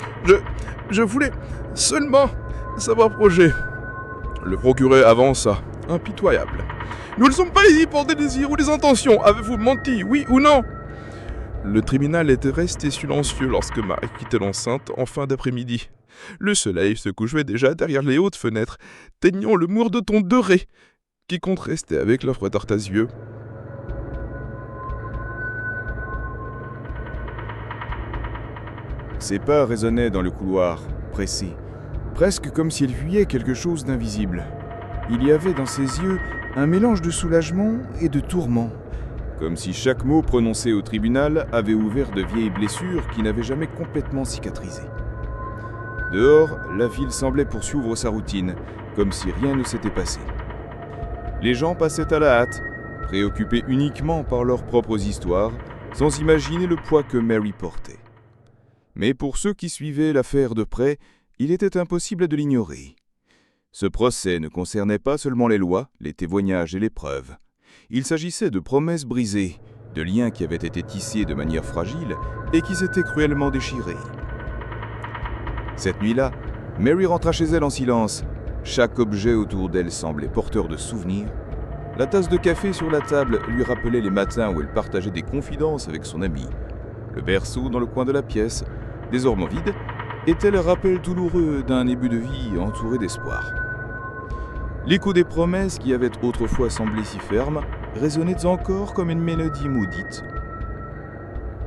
« Je voulais seulement savoir projet. » Le procureur avança, impitoyable. « Nous ne sommes pas ici pour des désirs ou des intentions. Avez-vous menti, oui ou non ?» Le tribunal était resté silencieux lorsque Marie quittait l'enceinte en fin d'après-midi. Le soleil se couchait déjà derrière les hautes fenêtres, teignant le mur de ton doré, qui contrastait avec la froideur tartasieux. Ses pas résonnaient dans le couloir, précis, presque comme s'il fuyait quelque chose d'invisible. Il y avait dans ses yeux un mélange de soulagement et de tourment, comme si chaque mot prononcé au tribunal avait ouvert de vieilles blessures qui n'avaient jamais complètement cicatrisé. Dehors, la ville semblait poursuivre sa routine, comme si rien ne s'était passé. Les gens passaient à la hâte, préoccupés uniquement par leurs propres histoires, sans imaginer le poids que Mary portait. Mais pour ceux qui suivaient l'affaire de près, il était impossible de l'ignorer. Ce procès ne concernait pas seulement les lois, les témoignages et les preuves. Il s'agissait de promesses brisées, de liens qui avaient été tissés de manière fragile et qui s'étaient cruellement déchirés. Cette nuit-là, Mary rentra chez elle en silence. Chaque objet autour d'elle semblait porteur de souvenirs. La tasse de café sur la table lui rappelait les matins où elle partageait des confidences avec son ami. Le berceau dans le coin de la pièce, désormais vide, était le rappel douloureux d'un début de vie entouré d'espoir. L'écho des promesses qui avaient autrefois semblé si fermes résonnait encore comme une mélodie maudite.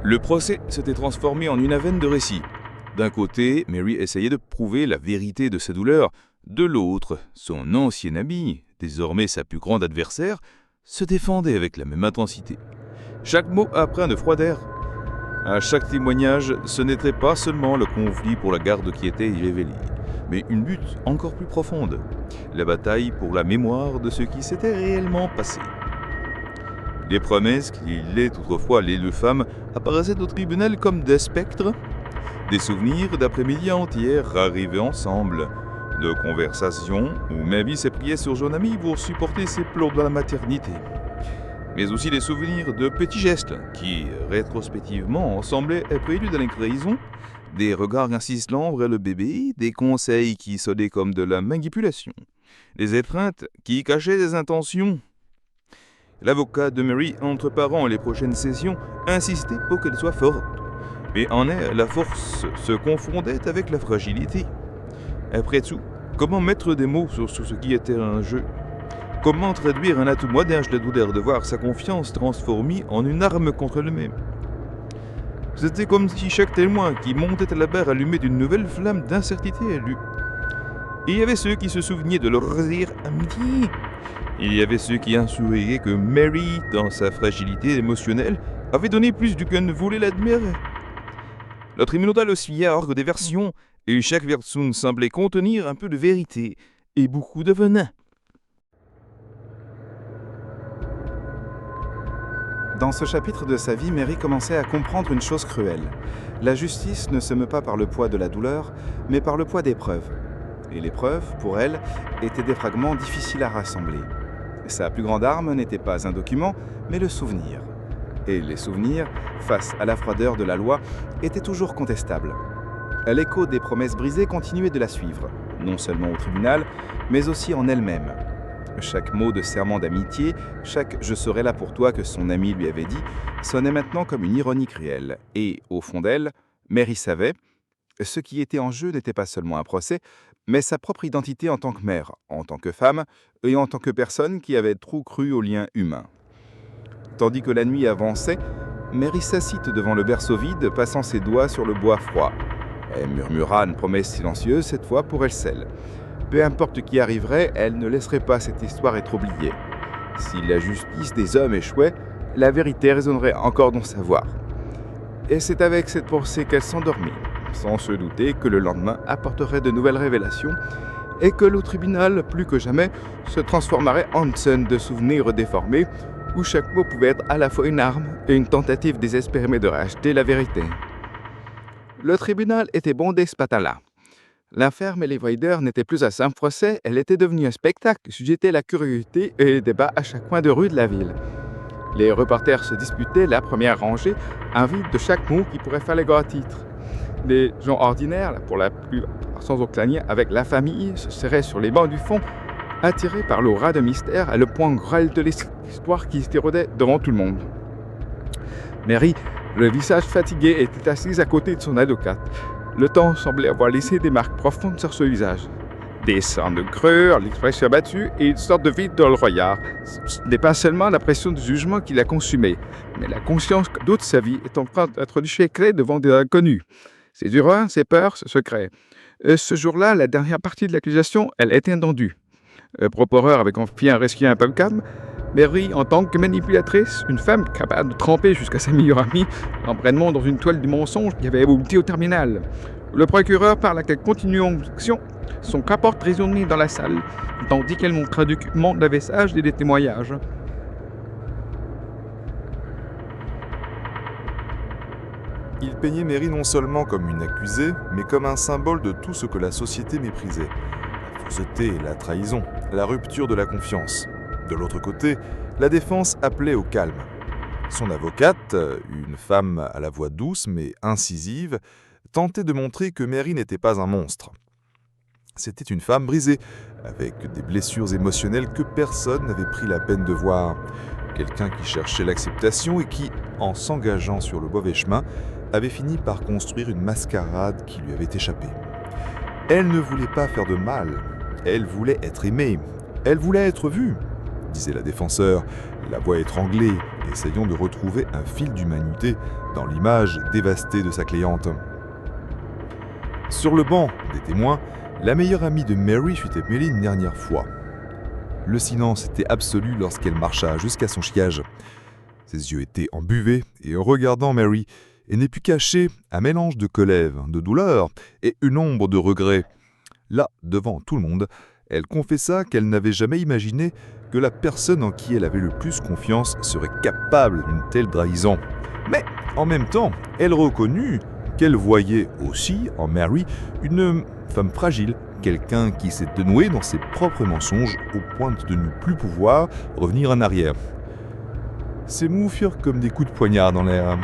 Le procès s'était transformé en une avenne de récits. D'un côté, Mary essayait de prouver la vérité de sa douleur. De l'autre, son ancien ami, désormais sa plus grande adversaire, se défendait avec la même intensité. Chaque mot après un froideur. À chaque témoignage, ce n'était pas seulement le conflit pour la garde qui était révélé, mais une lutte encore plus profonde, la bataille pour la mémoire de ce qui s'était réellement passé. Les promesses qu'il est autrefois les deux femmes apparaissaient au tribunal comme des spectres, des souvenirs d'après-midi entières arrivés ensemble, de conversations où Mary s'appuyait sur son ami pour supporter ses pleurs de la maternité, mais aussi des souvenirs de petits gestes qui, rétrospectivement, semblaient être élus de l'incraison, des regards insistants vers le bébé, des conseils qui sonnaient comme de la manipulation, des étreintes qui cachaient des intentions. L'avocat de Mary, en préparant les prochaines sessions, insistait pour qu'elle soit forte. Mais en elle, la force se confondait avec la fragilité. Après tout, comment mettre des mots sur ce qui était un jeu? Comment traduire un atout moderne de douleur de voir sa confiance transformée en une arme contre lui-même? C'était comme si chaque témoin qui montait à la barre allumait d'une nouvelle flamme d'incertitude à lui. Il y avait ceux qui se souvenaient de leur rire à midi. Il y avait ceux qui insureraient que Mary, dans sa fragilité émotionnelle, avait donné plus du qu'elle ne voulait l'admirer. Le tribunal oscillait à des versions, et chaque version semblait contenir un peu de vérité et beaucoup de venin. Dans ce chapitre de sa vie, Mary commençait à comprendre une chose cruelle. La justice ne se meut pas par le poids de la douleur, mais par le poids des preuves. Et les preuves, pour elle, étaient des fragments difficiles à rassembler. Sa plus grande arme n'était pas un document, mais le souvenir. Et les souvenirs, face à la froideur de la loi, étaient toujours contestables. L'écho des promesses brisées continuait de la suivre, non seulement au tribunal, mais aussi en elle-même. Chaque mot de serment d'amitié, chaque « je serai là pour toi » que son ami lui avait dit, sonnait maintenant comme une ironie cruelle. Et, au fond d'elle, Mary savait, ce qui était en jeu n'était pas seulement un procès, mais sa propre identité en tant que mère, en tant que femme, et en tant que personne qui avait trop cru aux liens humains. Tandis que la nuit avançait, Mary s'assit devant le berceau vide, passant ses doigts sur le bois froid. Elle murmura une promesse silencieuse, cette fois pour elle seule. Peu importe qui arriverait, elle ne laisserait pas cette histoire être oubliée. Si la justice des hommes échouait, la vérité résonnerait encore dans sa voix. Et c'est avec cette pensée qu'elle s'endormit, sans se douter que le lendemain apporterait de nouvelles révélations et que le tribunal, plus que jamais, se transformerait en une scène de souvenirs déformés où chaque mot pouvait être à la fois une arme et une tentative désespérée de racheter la vérité. Le tribunal était bondé ce matin-là. L'affaire Mary Wilder n'était plus un simple procès, elle était devenue un spectacle qui suscitait la curiosité et les débats à chaque coin de rue de la ville. Les reporters se disputaient la première rangée, avides de chaque mot qui pourrait faire les grands titres. Les gens ordinaires, pour la plupart sans aucun lien avec la famille, se serraient sur les bancs du fond, attirés par l'aura de mystère et le point grêle de l'histoire qui s'érodait devant tout le monde. Mary, le visage fatigué, était assise à côté de son avocate. Le temps semblait avoir laissé des marques profondes sur ce visage. Des sangs de creux, l'expression abattue et une sorte de vide dans le regard. Ce n'est pas seulement la pression du jugement qui l'a consumé, mais la conscience que toute sa vie est en train d'être clé devant des inconnus. Ses erreurs, ses peurs, ses secrets. Ce jour-là, la dernière partie de l'accusation, elle était entendue. Le procureur avait confié un récit un peu calme. Mary, en tant que manipulatrice, une femme capable de tremper jusqu'à sa meilleure amie, l'embrainement dans une toile du mensonge qui avait abouti au terminal. Le procureur parle avec continuation, son rapport résonnait dans la salle, tandis qu'elle montrait un document d'avessage et des témoignages. Il peignait Mary non seulement comme une accusée, mais comme un symbole de tout ce que la société méprisait. La fausseté et la trahison, la rupture de la confiance. De l'autre côté, la défense appelait au calme. Son avocate, une femme à la voix douce mais incisive, tentait de montrer que Mary n'était pas un monstre. C'était une femme brisée, avec des blessures émotionnelles que personne n'avait pris la peine de voir. Quelqu'un qui cherchait l'acceptation et qui, en s'engageant sur le mauvais chemin, avait fini par construire une mascarade qui lui avait échappé. Elle ne voulait pas faire de mal, elle voulait être aimée, elle voulait être vue, disait la défenseur, la voix étranglée, essayant de retrouver un fil d'humanité dans l'image dévastée de sa cliente. Sur le banc des témoins, la meilleure amie de Mary fut épelée une dernière fois. Le silence était absolu lorsqu'elle marcha jusqu'à son chiage. Ses yeux étaient embuvés, et en regardant Mary, elle n'ait pu cacher un mélange de colère, de douleur et une ombre de regret. Là, devant tout le monde, elle confessa qu'elle n'avait jamais imaginé que la personne en qui elle avait le plus confiance serait capable d'une telle trahison. Mais, en même temps, elle reconnut qu'elle voyait aussi en Mary une femme fragile, quelqu'un qui s'est dénoué dans ses propres mensonges au point de ne plus pouvoir revenir en arrière. Ces mots furent comme des coups de poignard dans l'air.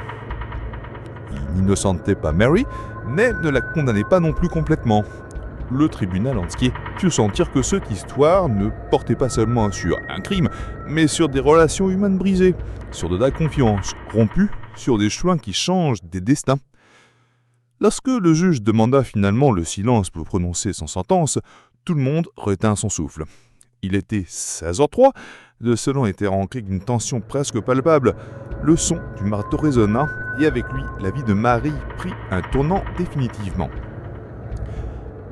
Il n'innocentait pas Mary, mais ne la condamnait pas non plus complètement. Le tribunal entier put sentir que cette histoire ne portait pas seulement sur un crime, mais sur des relations humaines brisées, sur de la confiance rompue, sur des choix qui changent des destins. Lorsque le juge demanda finalement le silence pour prononcer son sentence, tout le monde retint son souffle. Il était 16h03, le salon était rempli d'une tension presque palpable. Le son du marteau résonna, et avec lui, la vie de Marie prit un tournant définitivement.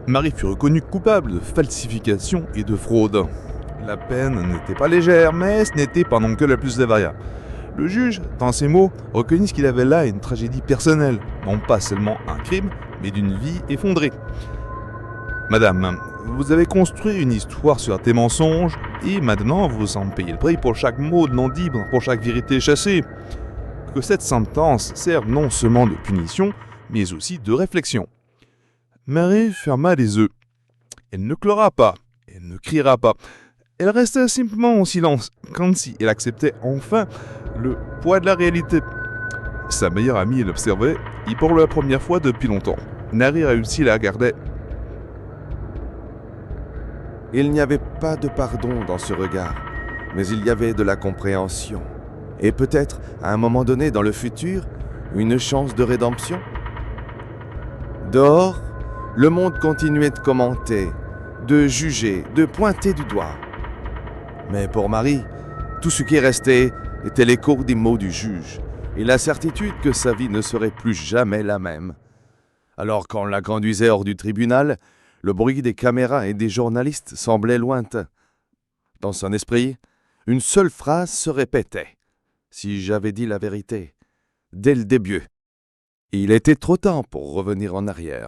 Marie fut reconnue coupable de falsification et de fraude. La peine n'était pas légère, mais ce n'était pas non que la plus sévère. Le juge, dans ses mots, reconnut qu'il avait là une tragédie personnelle, non pas seulement un crime, mais d'une vie effondrée. Madame, vous avez construit une histoire sur tes mensonges, et maintenant vous en payez le prix pour chaque mot non dit, pour chaque vérité chassée. Que cette sentence serve non seulement de punition, mais aussi de réflexion. Marie ferma les yeux. Elle ne pleura pas, elle ne criera pas. Elle resta simplement en silence, comme si elle acceptait enfin le poids de la réalité. Sa meilleure amie l'observait, et pour la première fois depuis longtemps, Marie réussit à la regarder. Il n'y avait pas de pardon dans ce regard, mais il y avait de la compréhension. Et peut-être, à un moment donné dans le futur, une chance de rédemption. Dehors, le monde continuait de commenter, de juger, de pointer du doigt. Mais pour Marie, tout ce qui restait était l'écho des mots du juge et la certitude que sa vie ne serait plus jamais la même. Alors quand on la conduisait hors du tribunal, le bruit des caméras et des journalistes semblait lointain. Dans son esprit, une seule phrase se répétait. « Si j'avais dit la vérité, dès le début. » Il était trop tard pour revenir en arrière.